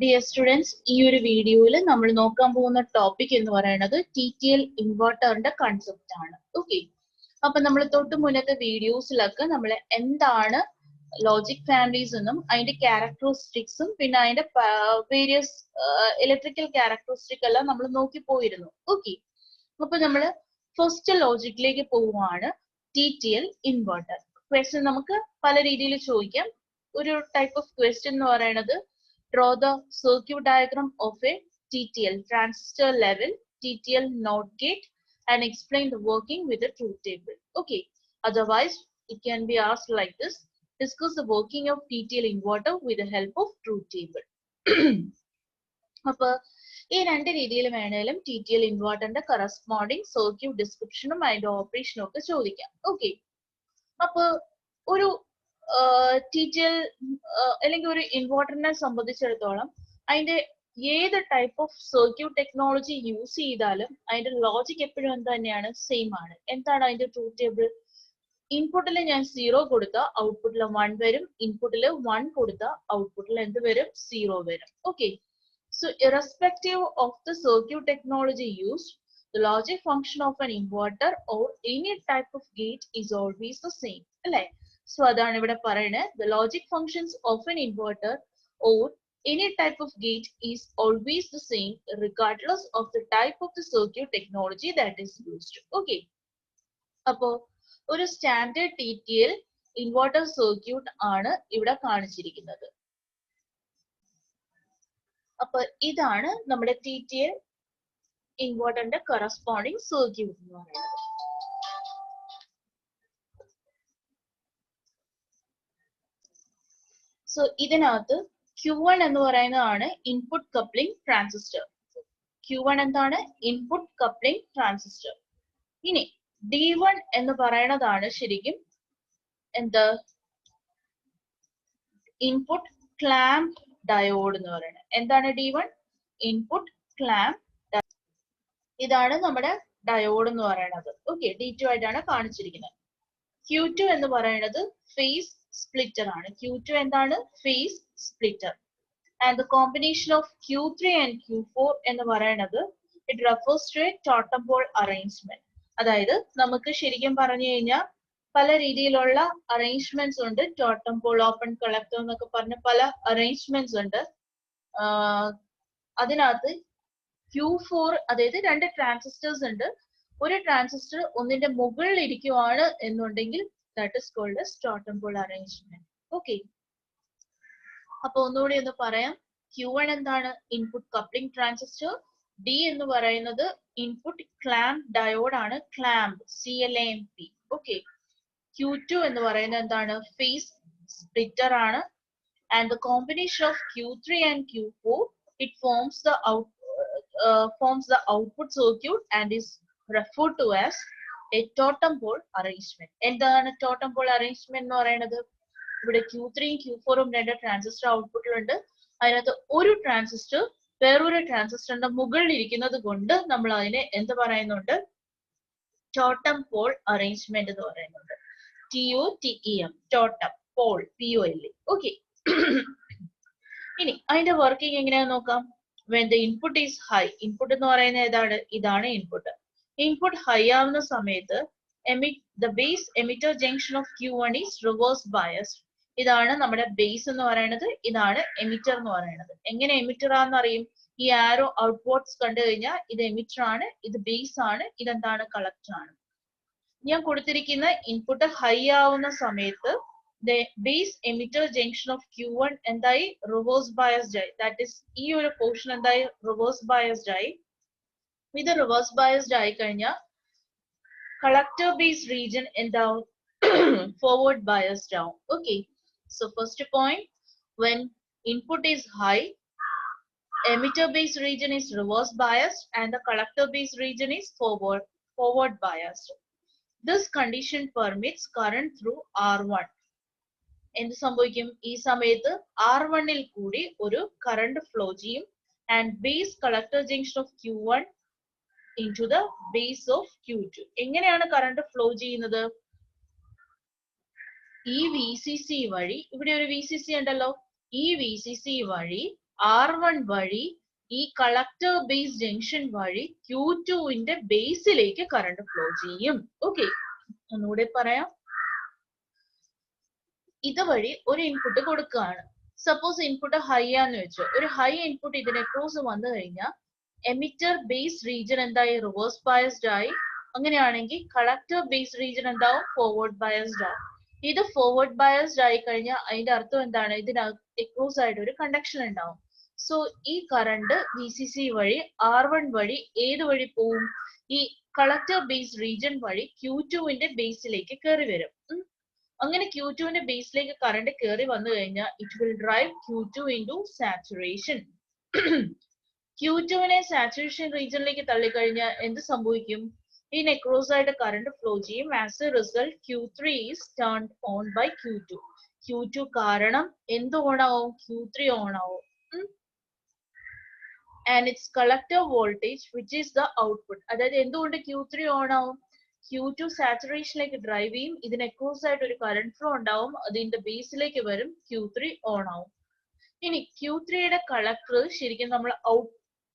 Dear students, ഈ ഒരു വീഡിയോയിൽ നമ്മൾ നോക്കാൻ പോകുന്ന ടോപ്പിക് എന്ന് പറയുന്നത് TTL ഇൻവെർട്ടറിന്റെ കൺസെപ്റ്റ് ആണ്. ഓക്കെ, അപ്പൊ നമ്മൾ തൊട്ട് മുന്നത്തെ വീഡിയോസിലൊക്കെ നമ്മൾ എന്താണ് ലോജിക് ഫാമിലീസ് എന്നും അതിന്റെ ക്യാരക്ടറിസ്റ്റിക്സും പിന്നെ അതിന്റെ വേരിയസ് ഇലക്ട്രിക്കൽ ക്യാരക്ടറിസ്റ്റിക് എല്ലാം നമ്മൾ നോക്കി പോയിരുന്നു. ഓക്കെ, അപ്പൊ നമ്മൾ ഫസ്റ്റ് ലോജിക്കിലേക്ക് പോവുകയാണ്. TTL ഇൻവെർട്ടർ ക്വസ്റ്റ്യൻ നമുക്ക് പല രീതിയിൽ ചോദിക്കാം. ഒരു ടൈപ്പ് ഓഫ് ക്വസ്റ്റ്യൻ എന്ന് പറയുന്നത് draw the circuit diagram of a TTL transistor level TTL NOT gate and explain the working with the truth table. Okay, otherwise it can be asked like this: discuss the working of TTL inverter with the help of truth table. അപ്പോൾ ഈ രണ്ട് രീതിയിൽ വേണേലും TTL ഇൻവെർട്ടറിന്റെ corresponding circuit ഡിസ്ക്രിപ്ഷനും അതിന്റെ ഓപ്പറേഷനും ഒക്കെ ചോദിക്കാം. Okay, അപ്പൊ ഒരു TTL അല്ലെങ്കിൽ ഒരു ഇൻവെർട്ടറിനെ സംബന്ധിച്ചിടത്തോളം അതിന്റെ ഏത് type of circuit technology use ചെയ്താലും അതിന്റെ ലോജിക് എപ്പോഴും എന്ത് തന്നെയാണ്, സെയിം ആണ്. എന്താണ് അതിന്റെ ട്രൂത്ത് ടേബിൾ? ഇൻപുട്ടിൽ ഞാൻ 0 കൊടുത്ത ഔട്ട്പുട്ടിൽ 1 വരും, ഇൻപുട്ടിൽ 1 കൊടുത്ത ഔട്ട്പുട്ടിൽ എന്ത് വരും? 0 വരും. Okay, so irrespective of the circuit technology used, the logic function of an inverter or any type of gate is always the same. അല്ലേ? സോ അതാണ് ഇവിടെ പറയുന്നത്. The logic functions of an inverter or any type of gate is always the same regardless of the type of the circuit technology that is used. Okay, അപ്പോ ഒരു standard TTL inverter circuit ആണ് ഇവിടെ കാണിച്ചിരിക്കുന്നത്. അപ്പൊ ഇതാണ് നമ്മുടെ TTL ഇൻവെർട്ടറിന്റെ corresponding circuit എന്ന് പറയുന്നത്. സോ ഇതിനകത്ത് Q1 എന്ന് പറയുന്നതാണ് ഇൻപുട്ട് കപ്ലിംഗ് ട്രാൻസിസ്റ്റർ. Q1 എന്താണ്? Input coupling transistor. ഇനി D1 എന്ന് പറയുന്നതാണ് ശരിക്കും എന്ത്? ഇൻപുട്ട് ക്ലാമ്പ് ഡയോഡ് എന്ന് പറയുന്നത്. എന്താണ് D1? Input clamp. ഇതാണ് നമ്മുടെ ഡയോഡ് എന്ന് പറയുന്നത്. ഓക്കെ, D2 ആയിട്ടാണ് കാണിച്ചിരിക്കുന്നത്. Q2 എന്ന് പറയുന്നത് ഫേസ് സ്പ്ലിറ്റർ ആണ്. Q2 എന്താണ്? Phase splitter. And the combination of Q3 and Q4 എന്ന് പറയുന്നത് it refers to a totem pole arrangement. അതായത് നമുക്ക് ശരിക്കും പറഞ്ഞു കഴിഞ്ഞാൽ പല രീതിയിലുള്ള അറേഞ്ച്മെന്റ്സ് ഉണ്ട്. ടോട്ടം പോൾ, ഓപ്പൺ കളക്ടർ എന്നൊക്കെ പറഞ്ഞ പല അറേഞ്ച്മെന്റ്സ് ഉണ്ട്. അതിനകത്ത് Q4 അതായത് രണ്ട് ട്രാൻസിസ്റ്റേഴ്സ് ഉണ്ട്. ഒരു ട്രാൻസിസ്റ്റർ ഒന്നിന്റെ മുകളിൽ ഇരിക്കുവാണ് എന്നുണ്ടെങ്കിൽ that is called as totem pole arrangement. Okay, അപ്പൊ ഒന്നുകൂടി ഒന്ന് പറയാം. Q1 എന്താണ്? Input coupling transistor. D എന്ന് പറയുന്നത് ഇൻപുട്ട് ക്ലാമ്പ് ഡയോഡ് ആണ്. Clamp, CLAMP. ഓക്കെ, Q2 എന്ന് പറയുന്നത് എന്താണ്? ഫേസ് സ്പ്ലിറ്റർ ആണ്. And the combination of Q3 and Q4 it forms the output circuit and is referred to as a totem pole arrangement. എന്താണ് totem pole arrangement എന്ന് പറയുന്നത്? ഇവിടെ Q3യും Q4ഉം രണ്ട് ട്രാൻസിസ്റ്റർ ഔട്ട്പുട്ടിലുണ്ട്. അതിനകത്ത് ഒരു ട്രാൻസിസ്റ്റർ വേറൊരു ട്രാൻസിസ്റ്ററിന്റെ മുകളിൽ ഇരിക്കുന്നത് കൊണ്ട് നമ്മൾ അതിനെ എന്ത് പറയുന്നുണ്ട്? ടോട്ടം പോൾ അറേഞ്ച്മെന്റ് എന്ന് പറയുന്നുണ്ട്. TOTEM, ടോട്ടം Paul, POL. ഓക്കെ, ഇനി അതിന്റെ വർക്കിംഗ് എങ്ങനെയാന്ന് നോക്കാം. when the input is high, input എന്ന് പറയുന്നത് ഏതാണ്? ഇതാണ് ഇൻപുട്ട്. ഇൻപുട്ട് ഹൈ ആവുന്ന സമയത്ത് the base emitter junction of Q1 is reverse biased. ഇതാണ് നമ്മുടെ ബേസ് എന്ന് പറയുന്നത്, ഇതാണ് എമിറ്റർ എന്ന് പറയുന്നത്. എങ്ങനെ എമിറ്റർ ആണെന്ന് അറിയും? ഈ ആരോ ഔട്ട്പുട്ട്സ് കണ്ടു കഴിഞ്ഞാൽ ഇത് എമിറ്റർ ആണ്, ഇത് ബേസ് ആണ്, ഇതെന്താണ്? കളക്ടർ ആണ്. ഞാൻ കൊടുത്തിരിക്കുന്ന ഇൻപുട്ട് ഹൈ ആവുന്ന സമയത്ത് the base emitter junction of Q1 എന്തായി? reverse biased ആയി. that is ഈ ഒരു പോർഷൻ എന്തായി? reverse biased ആയി. ഇത് reverse biased ആയി കഴിഞ്ഞാൽ collector base region എന്താവും? forward biased ആവും. okay, so first point, when input is high, emitter base region is reverse biased and the collector base region is forward biased. This condition permits current through R1. എന്ത് സംഭവിക്കും? ഈ സമയത്ത് R1ൽ കൂടി ഒരു current flow ചെയ്യും. And base collector junction of Q1 into the base of Q2. എങ്ങനെയാണ് current flow ചെയ്യുന്നത്? ഈ VCC വഴി, ഇവിടെ ഒരു VCC ഉണ്ടല്ലോ, ഈ VCC വഴി R1 വഴി ഈ കളക്ടർ ബേസ് ജംഗ്ഷൻ വഴി Q2ന്റെ ബേസിലേക്ക് കറണ്ട് ഫ്ലോ ചെയ്യും. ഓക്കെ, ഒന്നുകൂടെ പറയാം. ഇതുവഴി ഒരു ഇൻപുട്ട് കൊടുക്കുകയാണ്. സപ്പോസ് ഇൻപുട്ട് ഹൈ ആന്ന് വെച്ചോ. ഒരു ഹൈ ഇൻപുട്ട് ഇതിനെ ക്രോസ് വന്നു കഴിഞ്ഞാൽ എമിറ്റർ ബേസ് റീജിയൻ എന്തായി? റിവേഴ്സ് ബയസ്ഡ് ആയി. അങ്ങനെയാണെങ്കിൽ കളക്ടർ ബേസ് റീജിയൻ എന്താവും? ഫോർവേഡ് ബയസ്ഡ് ആവും. ഇത് ഫോർവേഡ് ബയസ്ഡ് ആയി കഴിഞ്ഞാൽ അതിന്റെ അർത്ഥം എന്താണ്? ഇതിനകത്ത് എക്രോസ് ആയിട്ട് ഒരു കണ്ടക്ഷൻ ഉണ്ടാവും. സോ ഈ കറണ്ട് VCC വഴി R1 വഴി ഏത് വഴി പോവും? ഈ കളക്ടർ ബേസ് റീജിയൻ വഴി Q2ന്റെ ബേസിലേക്ക് കയറി വരും. അങ്ങനെ Q2ന്റെ ബേസിലേക്ക് കറണ്ട് കയറി വന്നു കഴിഞ്ഞാൽ it will drive Q2 into saturation. Q2നെ സാച്ചുറേഷൻ റീജിയനിലേക്ക് തള്ളിക്കഴിഞ്ഞാൽ എന്ത് സംഭവിക്കും? ഈ നെക്രോസ് ആയിട്ട് കറണ്ട് ഫ്ലോ ചെയ്യും. As a result Q3 is turned on by Q2. Q2 കാരണം എന്ത് ഓൺ ആവും? Q3 ഓൺ ആവും. And its collector voltage which is the output. അതായത് എന്തുകൊണ്ട് Q3 ഓൺ ആവും? Q2 സാച്ചുറേഷനിലേക്ക് ഡ്രൈവ് ചെയ്യും. ഇതിന് അക്രോസ് ആയിട്ട് ഒരു കറണ്ട് ഫ്ലോ ഉണ്ടാവും. അതിന്റെ ബേസിലേക്ക് വരും. Q3 ഓൺ ആവും. ഇനി Q3യുടെ കളക്ടർ ശരിക്കും നമ്മൾ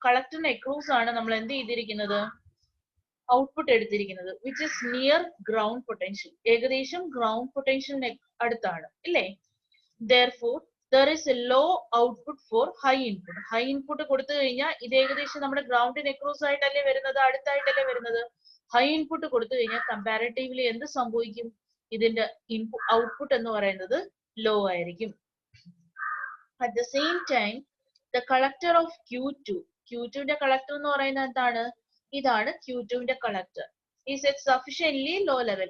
കളക്ടറിന് അക്രോസ് ആണ് നമ്മൾ എന്ത് ചെയ്തിരിക്കുന്നത്? ഔട്ട്പുട്ട് എടുത്തിരിക്കുന്നത് which is near ground potential. ഏകദേശം ഗ്രൗണ്ട് പൊട്ടൻഷ്യലിന് അടുത്താണ് അല്ലേ? Therefore there is a low output for high input. High input കൊടുത്തു കഴിഞ്ഞാൽ ഇത് ഏകദേശം നമ്മുടെ ഗ്രൗണ്ടിന് അക്രോസ് ആയിട്ടല്ലേ വരുന്നത്, അടുത്തായിട്ടല്ലേ വരുന്നത്. ഹൈ ഇൻപുട്ട് കൊടുത്തു കഴിഞ്ഞാൽ കമ്പാരിറ്റീവ്ലി എന്ത് സംഭവിക്കും? ഇതിന്റെ ഔട്ട്പുട്ട് എന്ന് പറയുന്നത് ലോ ആയിരിക്കും. At the same time, the collector of Q2ന്റെ കളക്ടർ എന്ന് പറയുന്നത് എന്താണ്? ഇതാണ് Q2ന്റെ collector. Is at sufficiently low level.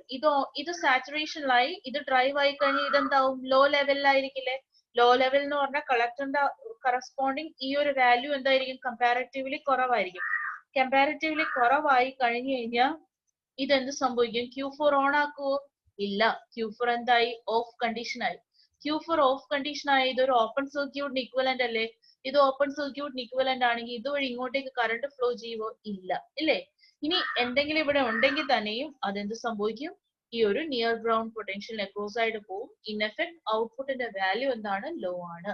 ഇത് സാച്ചുറേഷനിലായി, ഇത് ഡ്രൈവ് ആയി കഴിഞ്ഞാൽ ഇതെന്താവും? ലോ ലെവലിലായിരിക്കില്ലേ? ലോ ലെവൽ എന്ന് പറഞ്ഞാൽ കളക്ടറിന്റെ കറസ്പോണ്ടിങ് ഈ ഒരു വാല്യൂ എന്തായിരിക്കും? കമ്പാരിറ്റീവ്ലി കുറവായിരിക്കും. കമ്പാരിറ്റീവ്ലി കുറവായി കഴിഞ്ഞു കഴിഞ്ഞാൽ ഇതെന്ത് സംഭവിക്കും? Q4 on ആക്കുവോ? ഇല്ല. Q4 എന്തായി? ഓഫ് കണ്ടീഷൻ ആയി. Q4 ഓഫ് കണ്ടീഷൻ ആയി. ഇതൊരു ഓപ്പൺ സർക്യൂട്ടിന് ഇക്വലന്റ് അല്ലേ? ഇത് ഓപ്പൺ സർക്യൂട്ടിന് ഇക്വലന്റ് ആണെങ്കിൽ ഇതുവഴി ഇങ്ങോട്ടേക്ക് കറണ്ട് ഫ്ലോ ചെയ്യുവോ? ഇല്ല, ഇല്ലേ? ഇനി എന്തെങ്കിലും ഇവിടെ ഉണ്ടെങ്കിൽ തന്നെയും അതെന്ത് സംഭവിക്കും? ഈ ഒരു നിയർ ഗ്രൗണ്ട് പൊട്ടൻഷ്യൽ അക്രോസ് ആയിട്ട് പോകും. ഇൻ എഫക്ട് ഔട്ട്പുട്ടിന്റെ വാല്യൂ എന്താണ്? ലോ ആണ്.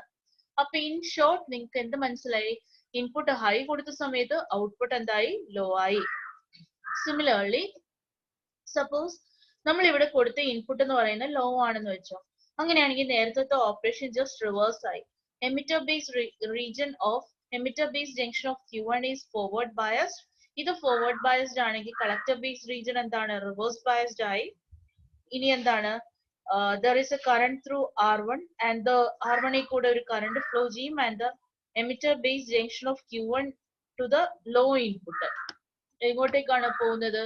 അപ്പൊ ഇൻ ഷോർട്ട് നിങ്ങൾക്ക് എന്ത് മനസ്സിലായി? ഇൻപുട്ട് ഹൈ കൊടുത്ത സമയത്ത് ഔട്ട്പുട്ട് എന്തായി? ലോ ആയി. സിമിലർലി സപ്പോസ് നമ്മൾ ഇവിടെ കൊടുത്ത ഇൻപുട്ട് എന്ന് പറയുന്നത് ലോ ആണെന്ന് വെച്ചോ. അങ്ങനെയാണെങ്കിൽ നേരത്തെ ഓപ്പറേഷൻ ജസ്റ്റ് റിവേഴ്സ് ആയി. Emitter base region of emitter base junction of Q1 is forward biased. ഇത് ഫോർവേഡ് ബയസ്ഡ് ആണെങ്കിൽ കളക്ടർ ബേസ് റീജിയൻ എന്താണ്? റിവേഴ്സ് ബയസ്ഡ് ആയി. ഇനി എന്താണ്? there is a current through R1 and the R1 കൂടെ ഒരു current flow ചെയ്യും. and the emitter base junction of Q1 to the low input. എങ്ങോട്ടേക്കാണ് പോകുന്നത്?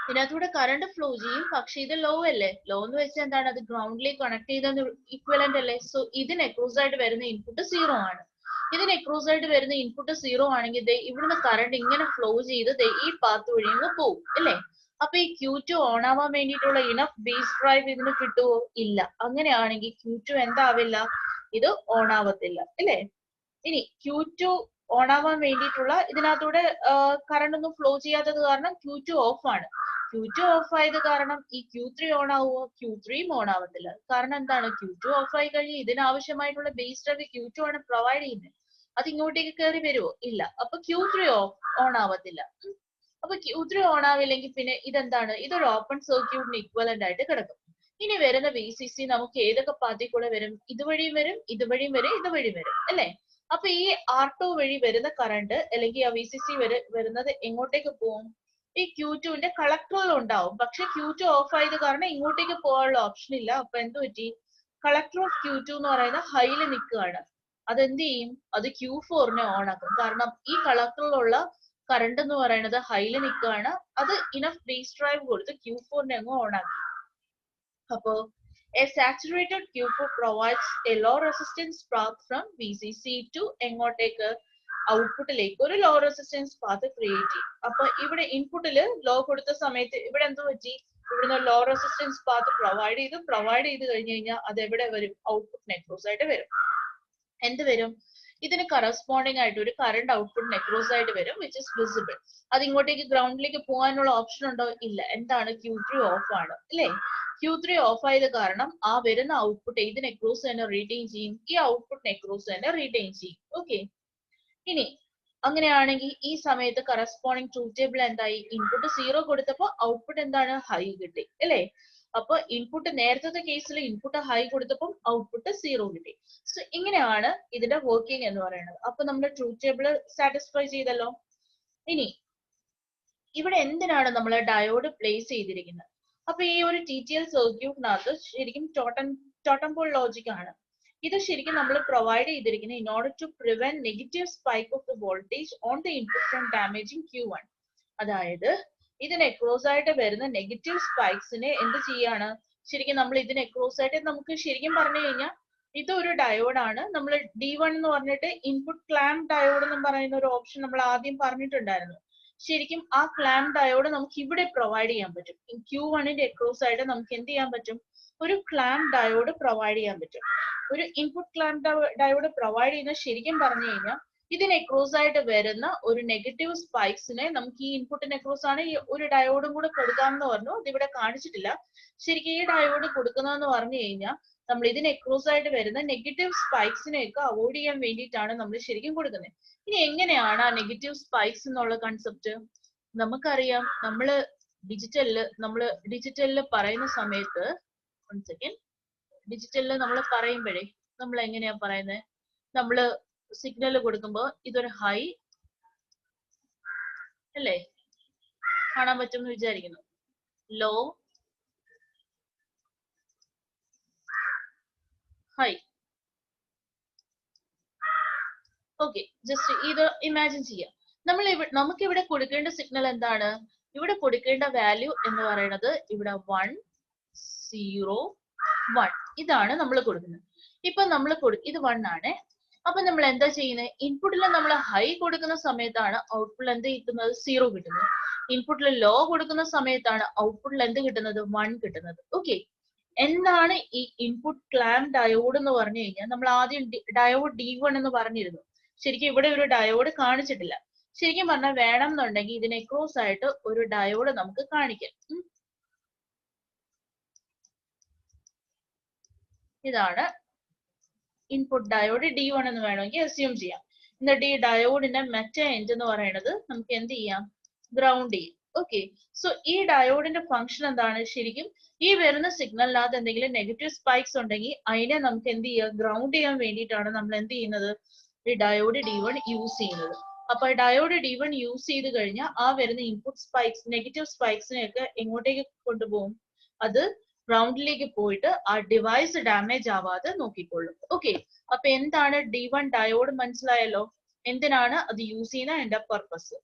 ഇതിനകത്തൂടെ കറണ്ട് ഫ്ലോ ചെയ്യും. പക്ഷെ ഇത് ലോ അല്ലേ? ലോ എന്ന് വെച്ചാൽ എന്താണ്? അത് ഗ്രൗണ്ടിലേക്ക് കണക്ട് ചെയ്ത ഇക്വലന്റ് അല്ലേ? സോ ഇതിന് അക്രോസ് ആയിട്ട് വരുന്ന ഇൻപുട്ട് 0 ആണ്. ഇതിന് അക്രോസ് ആയിട്ട് വരുന്ന ഇൻപുട്ട് 0 ആണെങ്കിൽ ഇവിടുന്ന് കറണ്ട് ഇങ്ങനെ ഫ്ലോ ചെയ്ത് ഈ പാത്ത് വഴി അങ്ങ് പോകും അല്ലേ? അപ്പൊ ഈ Q2 ഓൺ ആവാൻ വേണ്ടിയിട്ടുള്ള ഇനഫ് ബേസ് ഡ്രൈവ് ഇതിന് കിട്ടുമോ? ഇല്ല. അങ്ങനെയാണെങ്കിൽ Q2 എന്താവില്ല? ഇത് ഓൺ ആവത്തില്ല അല്ലേ? ഇനി Q2 ഓൺ ആവാൻ വേണ്ടിയിട്ടുള്ള ഇതിനകത്തൂടെ കറണ്ട് ഒന്നും ഫ്ലോ ചെയ്യാത്തത് കാരണം Q2 ഓഫ് ആണ്. Q2 ഓഫ് ആയത് കാരണം ഈ Q3 ഓൺ ആവുമോ? Q3 ഓൺ ആവത്തില്ല. കാരണം എന്താണ്? Q2 ഓഫ് ആയി കഴിഞ്ഞാൽ ഇതിനാവശ്യമായിട്ടുള്ള ബേസ് ഡ്രൈവ് Q2 ആണ് പ്രൊവൈഡ് ചെയ്യുന്നത്. അത് ഇങ്ങോട്ടേക്ക് കയറി വരുമോ? ഇല്ല. അപ്പൊ Q3 ഓൺ ആവത്തില്ല. അപ്പൊ Q3 ഓൺ ആവില്ലെങ്കിൽ പിന്നെ ഇതെന്താണ്? ഇതൊരു ഓപ്പൺ സർക്യൂട്ടിന് ഇക്വലന്റ് ആയിട്ട് കിടക്കും. ഇനി വരുന്ന VCC നമുക്ക് ഏതൊക്കെ പാത്തിൽ കൂടെ വരും? ഇതുവഴിയും വരും, ഇതുവഴിയും വരും, ഇതുവഴി വരും അല്ലെ? അപ്പൊ ഈ R2 വഴി വരുന്ന കറണ്ട് അല്ലെങ്കിൽ ആ VCC വരുന്നത് എങ്ങോട്ടേക്ക് പോകും? ഈ Q2ന്റെ കളക്ടറിൽ ഉണ്ടാവും. പക്ഷെ Q2 ഓഫ് ആയത് കാരണം ഇങ്ങോട്ടേക്ക് പോകാനുള്ള ഓപ്ഷൻ ഇല്ല. അപ്പൊ എന്ത് പറ്റി? കളക്ടർ ഓഫ് Q2 എന്ന് പറയുന്നത് ഹൈയിൽ നിൽക്കുകയാണ്. അതെന്ത് ചെയ്യും? അത് Q4നെ ഓൺ ആക്കും. കാരണം ഈ കളക്ടറിലുള്ള കറണ്ട് എന്ന് പറയുന്നത് ഹൈയിൽ നിൽക്കുകയാണ്. അത് ഇനഫ് ബേസ് ഡ്രൈവ് കൊടുത്ത് Q4നെ അങ്ങ് ഓൺ ആക്കി. അപ്പോ a saturated Q4 provides a low resistance path from VCC to എങ്ങോട്ടേക്ക്? ഔട്ട്പുട്ടിലേക്ക് ഒരു ലോ റെസിസ്റ്റൻസ് പാത്ത് ക്രിയേറ്റ് ചെയ്യും. അപ്പൊ ഇവിടെ ഇൻപുട്ടില് ലോ കൊടുത്ത സമയത്ത് ഇവിടെ എന്ത് പറ്റി? ഇവിടുന്ന് ലോ റെസിസ്റ്റൻസ് പാത്ത് പ്രൊവൈഡ് ചെയ്ത് കഴിഞ്ഞു കഴിഞ്ഞാൽ അത് എവിടെ വരും? ഔട്ട്പുട്ട് നെക്രോസ് ആയിട്ട് വരും. എന്ത് വരും? ഇതിന് കറസ്പോണ്ടിങ് ആയിട്ട് ഒരു കറണ്ട് ഔട്ട്പുട്ട് നെക്രോസ് ആയിട്ട് വരും വിച്ച് ഇസ് വിസിബിൾ. അത് ഇങ്ങോട്ടേക്ക് ഗ്രൗണ്ടിലേക്ക് പോകാനുള്ള ഓപ്ഷൻ ഉണ്ടോ? ഇല്ല. എന്താണ്? Q3 ഓഫ് ആണ് അല്ലേ? Q3 ഓഫ് ആയത് കാരണം ആ വരുന്ന ഔട്ട്പുട്ട് ഏത് നെക്രോസ് തന്നെ റീറ്റെയിൻ ചെയ്യും? ഈ ഔട്ട്പുട്ട് നെക്രോസ് തന്നെ റീറ്റെയിൻ ചെയ്യും. ഓക്കെ. ഇനി അങ്ങനെയാണെങ്കിൽ ഈ സമയത്ത് കറസ്പോണ്ടിങ് ട്രൂത്ത് ടേബിൾ എന്തായി? ഇൻപുട്ട് 0 കൊടുത്തപ്പോൾ ഔട്ട്പുട്ട് എന്താണ്? ഹൈ കിട്ടി അല്ലേ? അപ്പൊ ഇൻപുട്ട് നേരത്തെ കേസിൽ ഇൻപുട്ട് ഹൈ കൊടുത്തപ്പോൾ ഔട്ട്പുട്ട് 0 കിട്ടി. സോ ഇങ്ങനെയാണ് ഇതിന്റെ വർക്കിംഗ് എന്ന് പറയുന്നത്. അപ്പൊ നമ്മൾ ട്രൂത്ത് ടേബിൾ സാറ്റിസ്ഫൈ ചെയ്തല്ലോ. ഇനി ഇവിടെ എന്തിനാണ് നമ്മൾ ഡയോഡ് പ്ലേസ് ചെയ്തിരിക്കുന്നത്? അപ്പൊ ഈ ഒരു TTL സർക്യൂട്ടിനകത്ത് ശരിക്കും ടോട്ടം പോൾ ലോജിക് ആണ്. ഇത് ശരിക്കും നമ്മൾ പ്രൊവൈഡ് ചെയ്തിരിക്കുന്നത് in order to prevent negative spike of the voltage on the input from damaging Q1. അതായത് ഇതിന് അക്രോസ് ആയിട്ട് വരുന്ന നെഗറ്റീവ് സ്പൈക്സിനെ എന്ത് ചെയ്യാണ്? ശരിക്കും നമ്മൾ ഇതിന് അക്രോസ് ആയിട്ട് നമുക്ക് ശരിക്കും പറഞ്ഞു കഴിഞ്ഞാൽ ഇതൊരു ഡയോഡാണ്. നമ്മൾ D1 എന്ന് പറഞ്ഞിട്ട് ഇൻപുട്ട് ക്ലാമ്പ് ഡയോഡ് എന്ന് പറയുന്ന ഒരു ഓപ്ഷൻ നമ്മൾ ആദ്യം പറഞ്ഞിട്ടുണ്ടായിരുന്നു. ശരിക്കും ആ ക്ലാമ്പ് ഡയോഡ് നമുക്ക് ഇവിടെ പ്രൊവൈഡ് ചെയ്യാൻ പറ്റും. Q1ന്റെ അക്രോസ് ആയിട്ട് നമുക്ക് എന്ത് ചെയ്യാൻ പറ്റും? ഒരു ക്ലാമ്പ് ഡയോഡ് പ്രൊവൈഡ് ചെയ്യാൻ പറ്റും. ഒരു ഇൻപുട്ട് ക്ലാമ്പ് ഡയോഡ് പ്രൊവൈഡ് ചെയ്യുന്ന ശരിക്കും പറഞ്ഞു കഴിഞ്ഞാൽ ഇതിന് അക്രോസ് ആയിട്ട് വരുന്ന ഒരു നെഗറ്റീവ് സ്പൈക്സിനെ നമുക്ക് ഈ ഇൻപുട്ടിന് അക്രോസ് ആണ് ഈ ഒരു ഡയോഡും കൂടെ കൊടുക്കാമെന്ന് പറഞ്ഞു. അത് ഇവിടെ കാണിച്ചിട്ടില്ല. ശരിക്കും ഈ ഡയോഡ് കൊടുക്കുന്നതെന്ന് പറഞ്ഞു കഴിഞ്ഞാൽ നമ്മൾ ഇതിന് അക്രോസ് ആയിട്ട് വരുന്ന നെഗറ്റീവ് സ്പൈക്സിനെയൊക്കെ അവോയ്ഡ് ചെയ്യാൻ വേണ്ടിയിട്ടാണ് നമ്മൾ ശരിക്കും കൊടുക്കുന്നത്. ഇനി എങ്ങനെയാണ് ആ നെഗറ്റീവ് സ്പൈക്സ് എന്നുള്ള കൺസെപ്റ്റ്? നമുക്കറിയാം, നമ്മള് ഡിജിറ്റലില് പറയുന്ന സമയത്ത് ഡിജിറ്റലില് നമ്മൾ പറയുമ്പോഴേ നമ്മൾ എങ്ങനെയാ പറയുന്നത്? നമ്മള് സിഗ്നൽ കൊടുക്കുമ്പോ ഇതൊരു ഹൈ അല്ലേ? കാണാൻ പറ്റുമെന്ന് വിചാരിക്കുന്നു. Low, high. ഓക്കെ, ജസ്റ്റ് ഇത് ഇമാജിൻ ചെയ്യാം. നമുക്ക് ഇവിടെ കൊടുക്കേണ്ട സിഗ്നൽ എന്താണ്? ഇവിടെ കൊടുക്കേണ്ട വാല്യൂ എന്ന് പറയുന്നത് ഇവിടെ 1 0 1 ഇതാണ് നമ്മൾ കൊടുക്കുന്നത്. ഇപ്പൊ നമ്മൾ ഇത് 1 ആണ്. അപ്പൊ നമ്മൾ എന്താ ചെയ്യുന്നത്? ഇൻപുട്ടിൽ നമ്മൾ ഹൈ കൊടുക്കുന്ന സമയത്താണ് ഔട്ട്പുട്ടിൽ എന്ത് കിട്ടുന്നത്? 0 കിട്ടുന്നത്. ഇൻപുട്ടിൽ ലോ കൊടുക്കുന്ന സമയത്താണ് ഔട്ട്പുട്ടിൽ എന്ത് കിട്ടുന്നത്? 1 കിട്ടുന്നത്. ഓക്കെ, എന്താണ് ഈ ഇൻപുട്ട് ക്ലാമ്പ് ഡയോഡ് എന്ന് പറഞ്ഞു കഴിഞ്ഞാൽ നമ്മൾ ആദ്യം ഡയോഡ് D1 എന്ന് പറഞ്ഞിരുന്നു. ശരിക്കും ഇവിടെ ഒരു ഡയോഡ് കാണിച്ചിട്ടില്ല. ശരിക്കും പറഞ്ഞാൽ വേണം എന്നുണ്ടെങ്കിൽ ഇതിന് അക്രോസ് ആയിട്ട് ഒരു ഡയോഡ് നമുക്ക് കാണിക്കാം. ഇതാണ് ഇൻപുട്ട് ഡയോഡ് D1 എന്ന് വേണമെങ്കിൽ അസ്യൂം ചെയ്യാം. എന്നിട്ട് ഈ ഡയോഡിന്റെ മെറ്റ എൻഡ് എന്ന് പറയുന്നത് നമുക്ക് എന്ത് ചെയ്യാം? ഗ്രൗണ്ട് ചെയ്യും. ഓക്കെ, സോ ഈ ഡയോഡിന്റെ ഫംഗ്ഷൻ എന്താണ്? ശരിക്കും ഈ വരുന്ന സിഗ്നലിനകത്ത് എന്തെങ്കിലും നെഗറ്റീവ് സ്പൈക്സ് ഉണ്ടെങ്കിൽ അതിനെ നമുക്ക് എന്ത് ചെയ്യാം? ഗ്രൗണ്ട് ചെയ്യാൻ വേണ്ടിയിട്ടാണ് നമ്മൾ എന്ത് ചെയ്യുന്നത്? ഈ ഡയോഡ് D1 യൂസ് ചെയ്യുന്നത്. അപ്പൊ ഡയോഡ് D1 യൂസ് ചെയ്ത് കഴിഞ്ഞാൽ ആ വരുന്ന ഇൻപുട്ട് സ്പൈക്സ്, നെഗറ്റീവ് സ്പൈക്സിനെയൊക്കെ എങ്ങോട്ടേക്ക് കൊണ്ടുപോകും? അത് ഗ്രൗണ്ടിലേക്ക് പോയിട്ട് ആ ഡിവൈസ് ഡാമേജ് ആവാതെ നോക്കിക്കൊള്ളും. ഓക്കെ, അപ്പൊ എന്താണ് D1 ഡയോഡ്? മനസ്സിലായല്ലോ എന്തിനാണ് അത് യൂസ് ചെയ്യുന്ന അതിന്റെ പർപ്പസ്.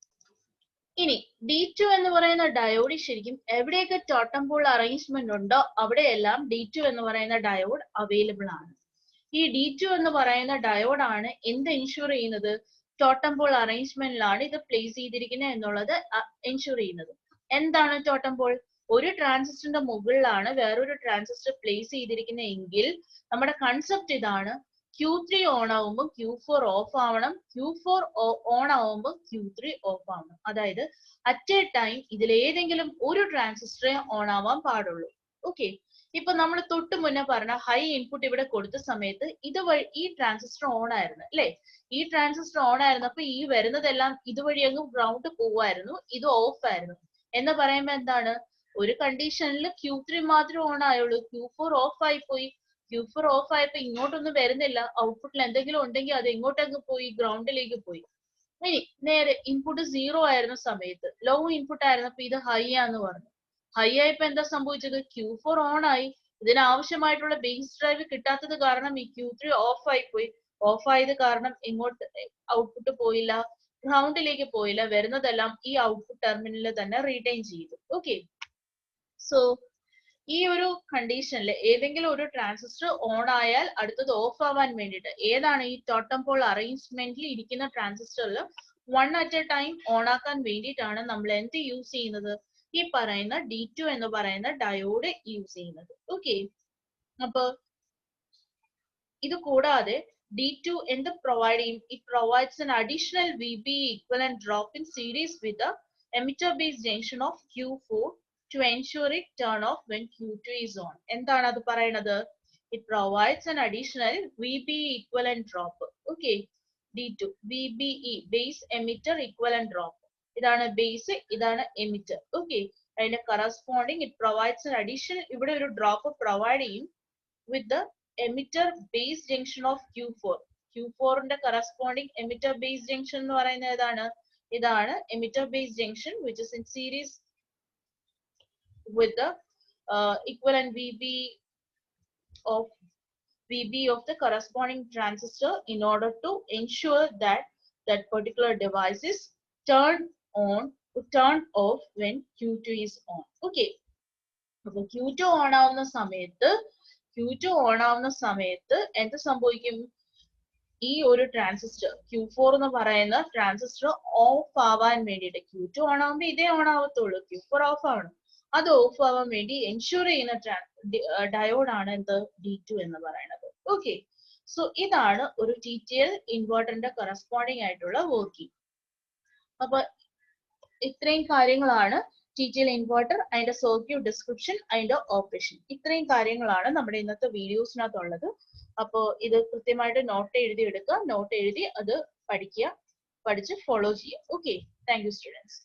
ഇനി D2 എന്ന് പറയുന്ന ഡയോഡ് ശരിക്കും എവിടെയൊക്കെ ടോട്ടം പോൾ അറേഞ്ച്മെന്റ് ഉണ്ടോ അവിടെയെല്ലാം D2 എന്ന് പറയുന്ന ഡയോഡ് അവൈലബിൾ ആണ്. ഈ D2 എന്ന് പറയുന്ന ഡയോഡ് ആണ് എന്ത് എൻഷുർ ചെയ്യുന്നത്? ടോട്ടം പോൾ അറേഞ്ച്മെന്റിലാണ് ഇത് പ്ലേസ് ചെയ്തിരിക്കുന്നത് എന്നുള്ളത് എൻഷുർ ചെയ്യുന്നത്. എന്താണ് ടോട്ടം പോൾ? ഒരു ട്രാൻസിസ്റ്ററിന്റെ മുകളിലാണ് വേറൊരു ട്രാൻസിസ്റ്റർ പ്ലേസ് ചെയ്തിരിക്കുന്നത് എങ്കിൽ നമ്മുടെ കൺസെപ്റ്റ് ഇതാണ്: Q3 ഓൺ ആവുമ്പോൾ Q4 ഓഫ് ആവണം, Q4 ഓൺ ആവുമ്പോൾ Q3 ഓഫ് ആവണം. അതായത് അറ്റ് എ ടൈം ഇതിലേതെങ്കിലും ഒരു ട്രാൻസിസ്റ്ററെ ഓൺ ആവാൻ പാടുള്ളൂ. ഓക്കെ, ഇപ്പൊ നമ്മൾ തൊട്ട് മുന്നേ പറഞ്ഞ ഹൈ ഇൻപുട്ട് ഇവിടെ കൊടുത്ത സമയത്ത് ഈ ട്രാൻസിസ്റ്റർ ഓൺ ആയിരുന്നു അല്ലെ? ഈ ട്രാൻസിസ്റ്റർ ഓൺ ആയിരുന്നപ്പോ ഈ വരുന്നതെല്ലാം ഇതുവഴി അങ്ങ് ഗ്രൗണ്ട് പോവായിരുന്നു, ഇത് ഓഫ് ആയിരുന്നു. എന്ന് പറയുമ്പോ എന്താണ്? ഒരു കണ്ടീഷനിൽ Q3 മാത്രമേ ഓൺ ആയുള്ളൂ, Q4 ഓഫ് ആയി പോയി. Q4 ഓഫ് ആയപ്പോ ഇങ്ങോട്ടൊന്നും വരുന്നില്ല. ഔട്ട്പുട്ടിൽ എന്തെങ്കിലും ഉണ്ടെങ്കിൽ അത് എങ്ങോട്ടങ്ങ് പോയി? ഗ്രൗണ്ടിലേക്ക് പോയി. ഇനി നേരെ ഇൻപുട്ട് 0 ആയിരുന്ന സമയത്ത്, ലോ ഇൻപുട്ട് ആയിരുന്നപ്പോ ഇത് ഹൈ ആന്ന് പറഞ്ഞു. ഹൈ ആയപ്പോ എന്താ സംഭവിച്ചത്? Q4 ഓൺ ആയി. ഇതിന് ആവശ്യമായിട്ടുള്ള ബേസ് ഡ്രൈവ് കിട്ടാത്തത് കാരണം ഈ Q3 ഓഫ് ആയി പോയി. ഓഫ് ആയത് കാരണം ഇങ്ങോട്ട് ഔട്ട്പുട്ട് പോയില്ല, ഗ്രൗണ്ടിലേക്ക് പോയില്ല. വരുന്നതെല്ലാം ഈ ഔട്ട്പുട്ട് ടെർമിനലിൽ തന്നെ റീറ്റെയിൻ ചെയ്തു. ഓക്കെ, സോ ഈ ഒരു കണ്ടീഷനിൽ ഏതെങ്കിലും ഒരു ട്രാൻസിസ്റ്റർ ഓൺ ആയാൽ അടുത്തത് ഓഫ് ആവാൻ വേണ്ടിയിട്ട് ഏതാണ് ഈ ടോട്ടം പോൾ അറേഞ്ച്മെന്റിൽ ഇരിക്കുന്ന ട്രാൻസിസ്റ്ററിൽ 1 അറ്റ് എ ടൈം ഓൺ ആക്കാൻ വേണ്ടിയിട്ടാണ് നമ്മൾ എന്ത് യൂസ് ചെയ്യുന്നത്? ഈ പറയുന്ന D2 എന്ന് പറയുന്ന ഡയോഡ് യൂസ് ചെയ്യുന്നത്. ഓക്കെ, അപ്പൊ ഇത് കൂടാതെ D2 എന്ത് പ്രൊവൈഡ് ചെയ്യും? It provides an additional VBE equivalent drop in series with the emitter base junction of Q4 to ensure it turn off when Q2 is on. എന്താണ് അത് പറയുന്നത്? It provides an additional VBE equivalent drop. Okay. D2 VBE base emitter equivalent drop. ഇതാണ് base, ഇതാണ് emitter. Okay, അതിന്റെ corresponding it provides an additional, ഇവിടെ ഒരു drop provide ചെയ്യും with the emitter base junction of Q4. Q4 ന്റെ corresponding emitter base junction എന്ന് പറയുന്നത് ഏതാണ്? ഇതാണ് emitter base junction which is in series with the equivalent VB of the corresponding transistor in order to ensure that that particular device is turned off when Q2 is on. Okay, അപ്പോൾ Q2 on ആവുന്ന സമയത്ത് എന്ത് സംഭവിക്കും? ഈ ഒരു transistor Q4 എന്ന് പറയുന്ന transistor off ആവാൻ വേണ്ടിയിട്ട്, Q2 ഓൺ ആവുമ്പോൾ ഇതേ ഓൺ ആവത്തുള്ളൂ, Q4 ഓഫ് ആവണം. അത് ഓഫ് ആവാൻ വേണ്ടി എൻഷുർ ചെയ്യുന്ന ഡയോഡാണ് എന്ത്? D2 എന്ന് പറയുന്നത്. ഓക്കെ, സോ ഇതാണ് ഒരു TTL ഇൻവെർട്ടറിന്റെ കറസ്പോണ്ടിങ് ആയിട്ടുള്ള വർക്കിംഗ്. അപ്പൊ ഇത്രയും കാര്യങ്ങളാണ് TTL ഇൻവെർട്ടർ, അതിന്റെ സർക്യൂട്ട് ഡിസ്ക്രിപ്ഷൻ, അതിന്റെ ഓപ്പറേഷൻ. ഇത്രയും കാര്യങ്ങളാണ് നമ്മുടെ ഇന്നത്തെ വീഡിയോസിനകത്തുള്ളത്. അപ്പോൾ ഇത് കൃത്യമായിട്ട് നോട്ട് എഴുതി എടുക്കുക, നോട്ട് എഴുതി അത് പഠിച്ച് ഫോളോ ചെയ്യുക. Okay, thank you students.